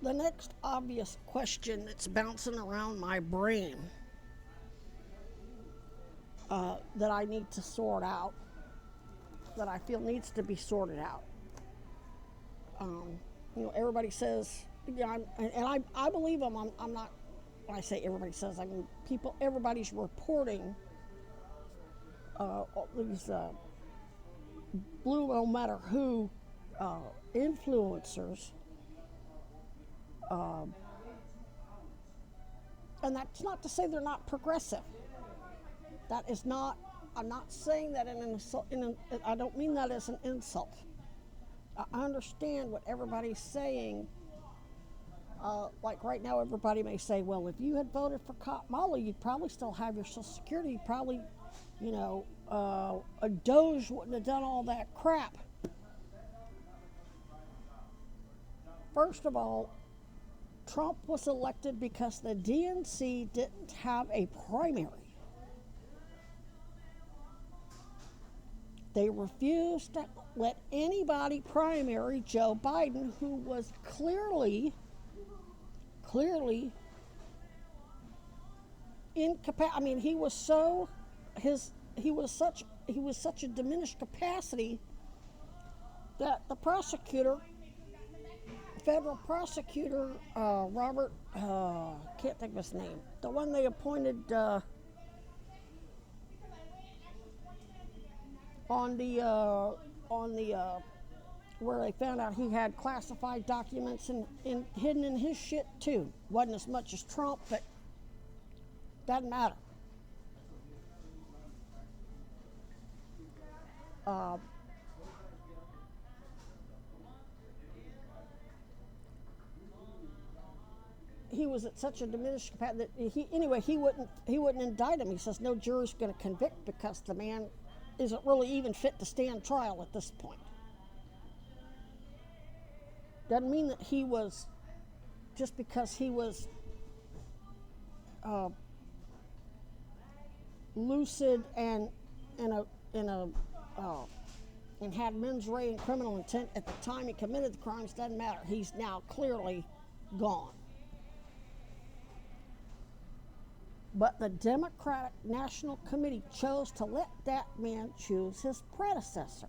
The next obvious question that's bouncing around my brain that I need to sort out, that I feel needs to be sorted out. Everybody says, I believe them. I'm not, when I say everybody says, I mean everybody's reporting these blue, no matter who, influencers. And that's not to say they're not progressive. That is not, I'm not saying that in an insult, I don't mean that as an insult. I understand what everybody's saying. Like right now, everybody may say, well, if you had voted for Kamala, you'd probably still have your Social Security. You'd probably, a Doge wouldn't have done all that crap. First of all, Trump was elected because the DNC didn't have a primary. They refused to let anybody primary Joe Biden, who was clearly incapacitated. I mean, he was such a diminished capacity that the federal prosecutor, Robert, can't think of his name, the one they appointed on the where they found out he had classified documents and hidden in his shit too. Wasn't as much as Trump, but doesn't matter. He was at such a diminished capacity that he wouldn't indict him. He says no jury's going to convict because the man isn't really even fit to stand trial at this point. Doesn't mean that he was, just because he was lucid and had mens rea and criminal intent at the time he committed the crimes, doesn't matter. He's now clearly gone. But the Democratic National Committee chose to let that man choose his predecessor.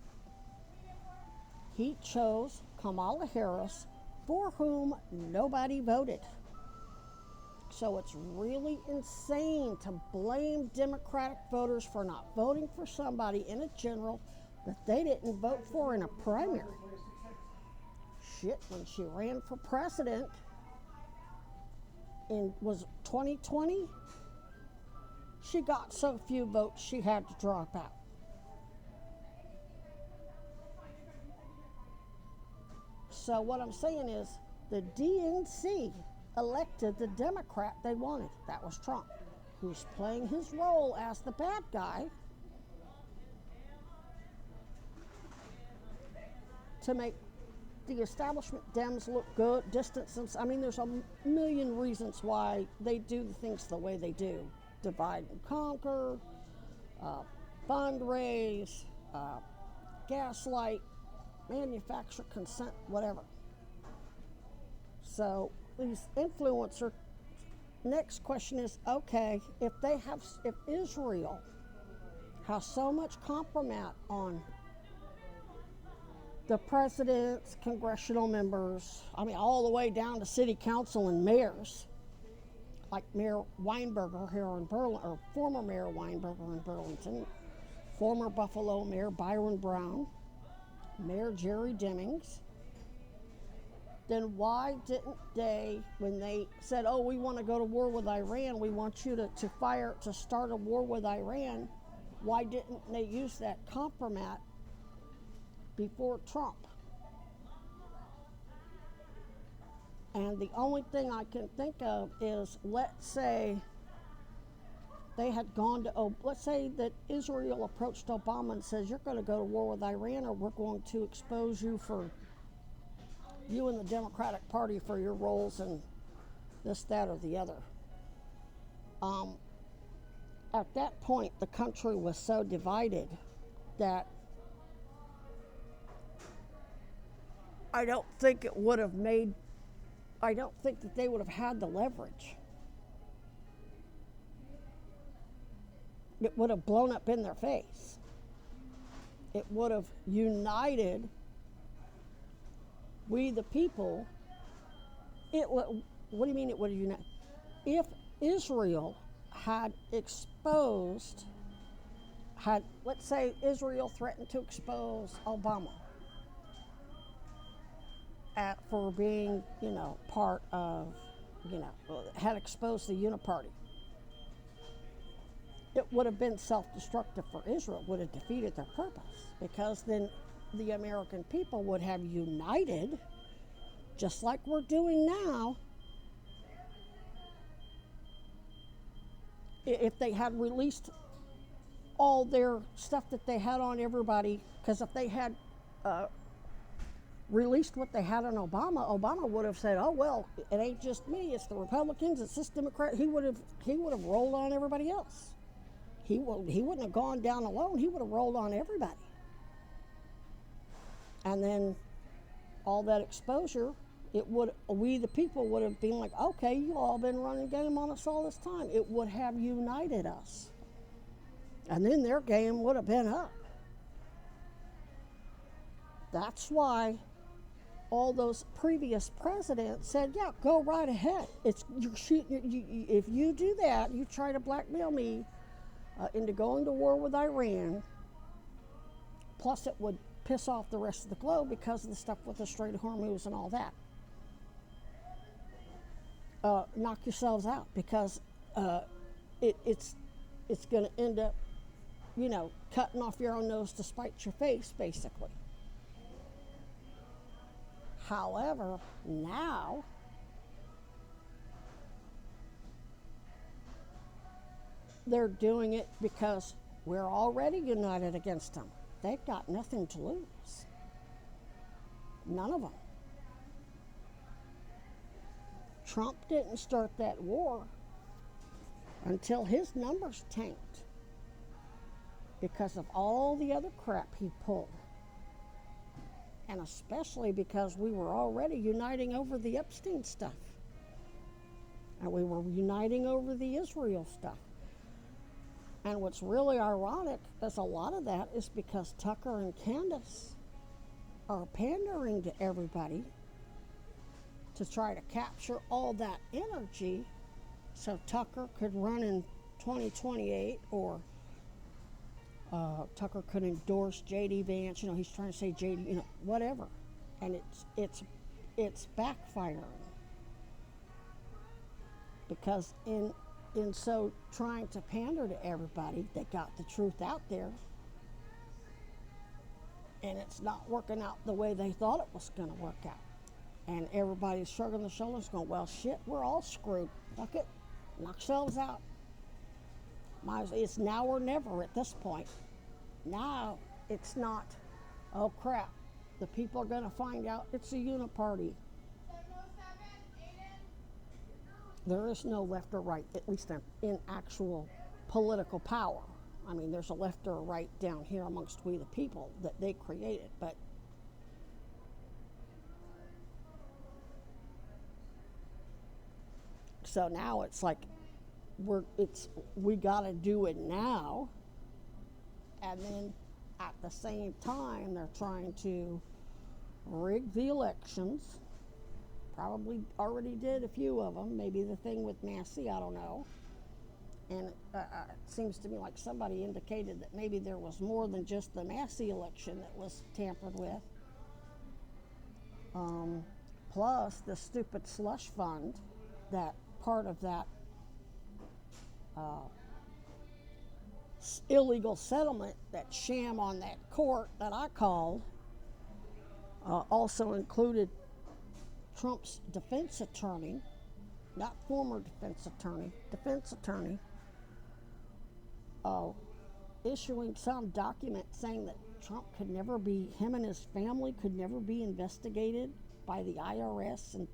He chose Kamala Harris, for whom nobody voted. So it's really insane to blame Democratic voters for not voting for somebody in a general that they didn't vote for in a primary. Shit, when she ran for president was 2020, she got so few votes she had to drop out. So what I'm saying is the DNC elected the Democrat they wanted. That was Trump, who's playing his role as the bad guy to make the establishment Dems look good, distance them. I mean, there's a million reasons why they do the things the way they do. Divide and conquer, fundraise, gaslight, manufacture consent, whatever. So these influencers, next question is, okay, if Israel has so much compromise on the president's congressional members, I mean, all the way down to city council and mayors, like Mayor Weinberger here in Burlington, or former Mayor Weinberger in Burlington, former Buffalo Mayor Byron Brown, Mayor Jerry Demings, then why didn't they, when they said, oh, we want to go to war with Iran, we want you to start a war with Iran, why didn't they use that compromise before Trump? And the only thing I can think of is, let's say they had gone to, let's say that Israel approached Obama and says, you're going to go to war with Iran, or we're going to expose you and the Democratic Party for your roles in this, that, or the other. At that point, the country was so divided that I don't think it would have made, I don't think that they would have had the leverage. It would have blown up in their face. It would have united we the people. What do you mean it would have united? If Israel had let's say Israel threatened to expose Obama for being, part of, had exposed the Uniparty, it would have been self-destructive for Israel, would have defeated their purpose, because then the American people would have united, just like we're doing now. If they had released all their stuff that they had on everybody, because if they had released what they had on Obama would have said, "Oh well, it ain't just me; it's the Republicans, it's this Democrat." He would have rolled on everybody else. He wouldn't have gone down alone. He would have rolled on everybody. And then all that exposure, we the people would have been like, okay, you all been running game on us all this time. It would have united us. And then their game would have been up. That's why all those previous presidents said, yeah, go right ahead. If you do that, you try to blackmail me into going to war with Iran, plus it would piss off the rest of the globe because of the stuff with the Strait of Hormuz and all that. Knock yourselves out, because it's going to end up, cutting off your own nose to spite your face, basically. However, now they're doing it because we're already united against them. They've got nothing to lose. None of them. Trump didn't start that war until his numbers tanked because of all the other crap he pulled. And especially because we were already uniting over the Epstein stuff. And we were uniting over the Israel stuff. And what's really ironic is a lot of that is because Tucker and Candace are pandering to everybody to try to capture all that energy so Tucker could run in 2028, or Tucker could endorse J.D. Vance. He's trying to say J.D., whatever. And it's backfiring. Because in so trying to pander to everybody, they got the truth out there, and it's not working out the way they thought it was going to work out. And everybody's shrugging their shoulders going, well, shit, we're all screwed. Fuck it. Knock yourselves out. It's now or never at this point. Now it's not, oh crap, the people are going to find out it's a uniparty. There is no left or right, at least in actual political power. I mean, there's a left or a right down here amongst we the people that they created, but so now it's like we got to do it now, and then at the same time they're trying to rig the elections. Probably already did a few of them. Maybe the thing with Massey, I don't know. And it seems to me like somebody indicated that maybe there was more than just the Massey election that was tampered with. Plus the stupid slush fund, that part of that illegal settlement, that sham on that court that I called, also included Trump's defense attorney, not former defense attorney, issuing some document saying that him and his family could never be investigated by the IRS and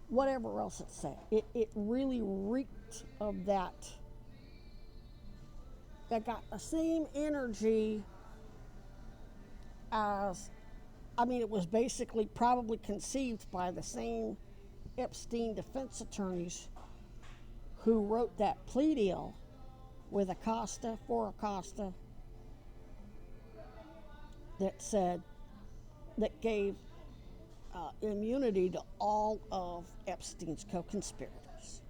whatever else it said. It really reeked of that. That got the same energy as I mean, it was basically probably conceived by the same Epstein defense attorneys who wrote that plea deal with Acosta, for Acosta, that gave immunity to all of Epstein's co-conspirators.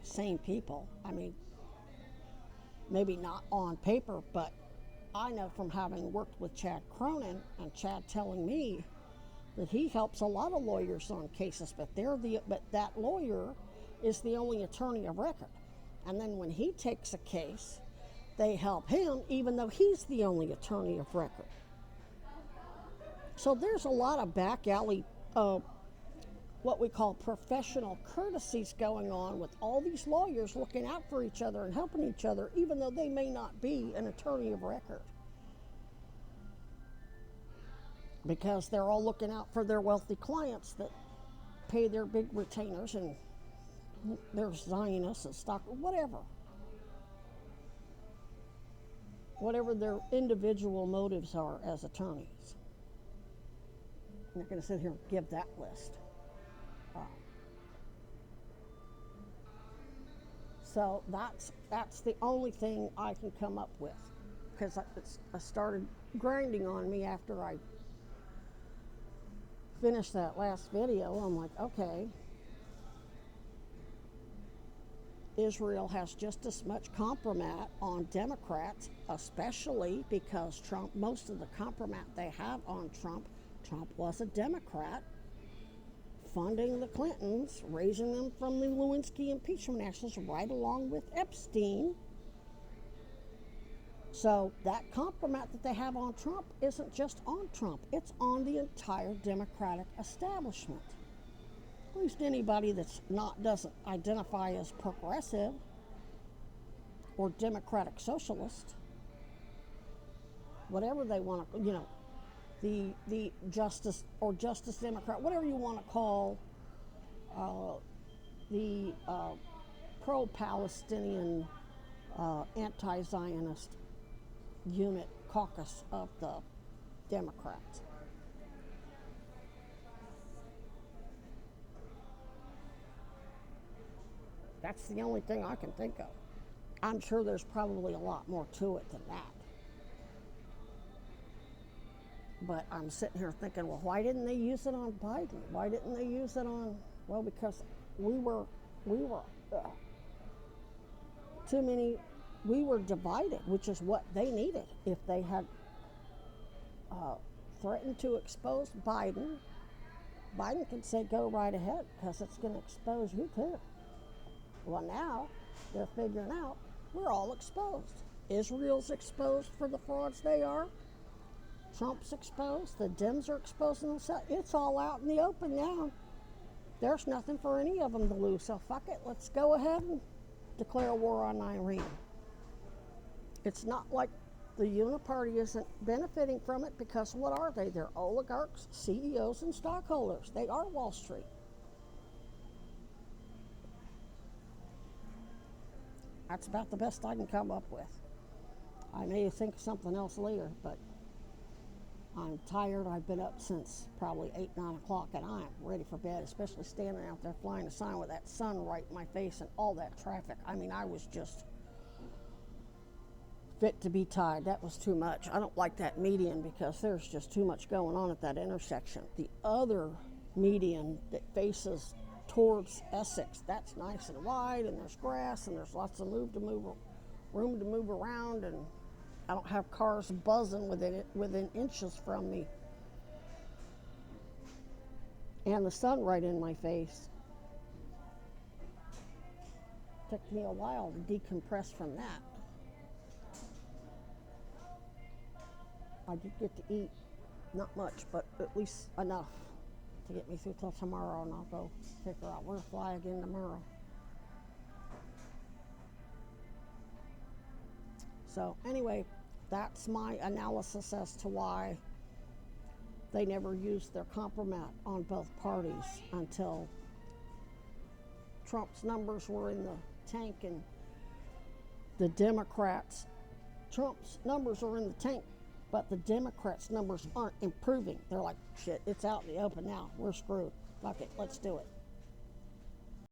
Same people. I mean, maybe not on paper, but I know from having worked with Chad Cronin and Chad telling me that he helps a lot of lawyers on cases, but that lawyer is the only attorney of record. And then when he takes a case, they help him even though he's the only attorney of record. So there's a lot of back alley, what we call professional courtesies going on with all these lawyers looking out for each other and helping each other, even though they may not be an attorney of record. Because they're all looking out for their wealthy clients that pay their big retainers, and they're Zionists and stock, whatever. Whatever their individual motives are as attorneys. I'm not going to sit here and give that list. So that's the only thing I can come up with, because I started grinding on me after I finished that last video. I'm like, okay, Israel has just as much compromat on Democrats, especially because Trump, most of the compromat they have on Trump was a Democrat, funding the Clintons, raising them from the Lewinsky impeachment actions right along with Epstein. So that compromat that they have on Trump isn't just on Trump, it's on the entire Democratic establishment. At least anybody doesn't identify as progressive or democratic socialist, whatever they want to, the justice or justice Democrat, whatever you want to call the pro-Palestinian anti-Zionist unit caucus of the Democrats. That's the only thing I can think of. I'm sure there's probably a lot more to it than that. But I'm sitting here thinking, well, why didn't they use it on Biden? Why didn't they use it on, well, because we were divided, which is what they needed. If they had threatened to expose Biden, Biden could say, go right ahead, because it's going to expose you too. Well, now they're figuring out we're all exposed. Israel's exposed for the frauds they are. Trump's exposed. The Dems are exposing themselves. It's all out in the open now. There's nothing for any of them to lose. So fuck it. Let's go ahead and declare war on Iran. It's not like the Uniparty isn't benefiting from it, because what are they? They're oligarchs, CEOs, and stockholders. They are Wall Street. That's about the best I can come up with. I may think of something else later, but I'm tired. I've been up since probably 8, 9 o'clock, and I am ready for bed, especially standing out there flying a sign with that sun right in my face and all that traffic. I mean, I was just fit to be tied. That was too much. I don't like that median because there's just too much going on at that intersection. The other median that faces towards Essex, that's nice and wide, and there's grass, and there's lots of room to move around, and I don't have cars buzzing within inches from me, and the sun right in my face. Took me a while to decompress from that. I did get to eat, not much, but at least enough to get me through till tomorrow, and I'll go figure out where to fly again tomorrow. So anyway, that's my analysis as to why they never used their compromat on both parties until Trump's numbers were in the tank and the Democrats Trump's numbers are in the tank, but the Democrats' numbers aren't improving. They're like, shit, it's out in the open now. We're screwed. Fuck it, let's do it.